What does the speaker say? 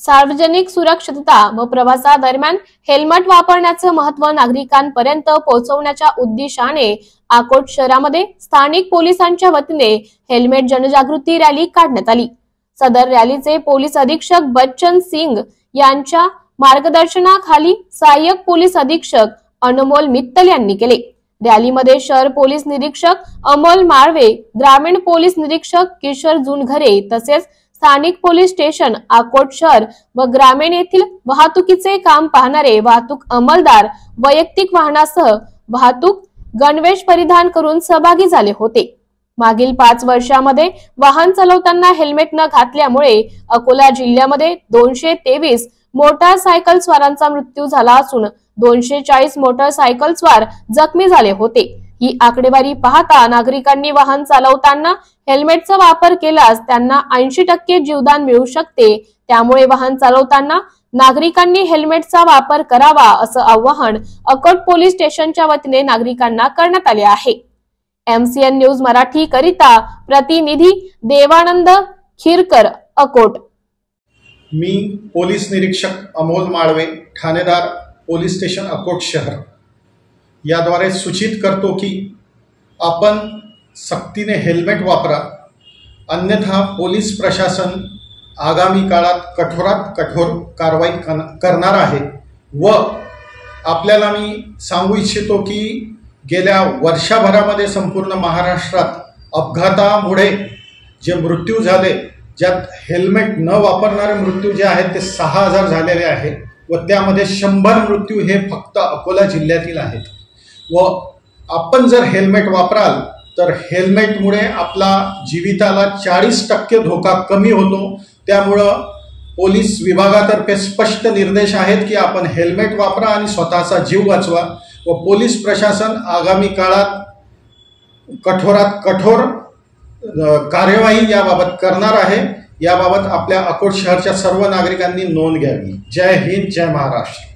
सार्वजनिक सुरक्षितता व प्रवासादरम्यान हेल्मेट वापरण्याचे महत्त्व नागरिकांपर्यंत पोहोचवण्याच्या उद्देशाने अकोट शहरामध्ये स्थानिक पोलिसांच्या वतीने हेल्मेट जनजागृती रॅली काढण्यात आली। सदर रॅलीचे पोलीस अधीक्षक बच्चन सिंग यांच्या मार्गदर्शनाखाली सहाय्यक पोलीस अधीक्षक अनमोल मित्तल यांनी केले। रॅलीमध्ये शहर पोलीस निरीक्षक अमोल माळवे, ग्रामीण पोलीस निरीक्षक किशोर जुनघरे तसेच स्थानिक पोलीस स्टेशन अकोट शहर व ग्रामीण येथील वाहतुकीचे काम पाहणारे वाहतूक अंमलदार वैयक्तिक वाहनासह वाहतूक गणवेश परिधान करून सहभागी झाले होते। मागील 5 वर्षांमध्ये वाहन चालवताना हेल्मेट न घातल्यामुळे अकोला जिल्ह्यामध्ये 223 मोटारसायकल स्वारांचा मृत्यू झाला असून 240 मोटारसायकल स्वार जखमी झाले होते। ही आकडेवारी पाहता नागरिकांनी वाहन चालवताना हेल्मेटचा वापर केल्यास त्यांना 80% जीवदान मिळू शकते। त्यामुळे वाहन चालवताना नागरिकांनी हेल्मेटचा वापर करावा असं आवाहन अकोट पोलीस स्टेशनच्या वतीने नागरिकांना करण्यात आले आहे। MCN न्यूज मराठी करिता प्रतिनिधी देवानंद खिरकर, अकोट। मी पोलीस निरीक्षक अमोल माळवे, ठाणेदार पोलीस स्टेशन अकोट शहर याद्वारे सूचित करतो की आपण सक्तीने हेल्मेट वापरा, अन्यथा पोलीस प्रशासन आगामी काळात कठोरात कठोर कारवाई करणार आहे। व आपल्याला मी सांगू इच्छितो की गेल्या वर्षभरामध्ये संपूर्ण महाराष्ट्रात अपघातामुळे जे मृत्यू झाले, ज्यात हेल्मेट न वापरणारे मृत्यू जे आहेत ते 6000 झालेले आहेत व त्यामध्ये 100 मृत्यू हे फक्त अकोला जिल्ह्यातील आहेत। व आपण जर हेल्मेट वापराल तर हेल्मेटमुळे आपला जीविताला 40% धोका कमी होतो। त्यामुळं पोलीस विभागातर्फे स्पष्ट निर्देश आहेत की आपण हेल्मेट वापरा आणि स्वतःचा जीव वाचवा। व पोलीस प्रशासन आगामी काळात कठोरात कठोर कार्यवाही याबाबत करणार आहे। याबाबत आपल्या अकोट शहरच्या सर्व नागरिकांनी नोंद घ्यावी। जय हिंद, जय महाराष्ट्र।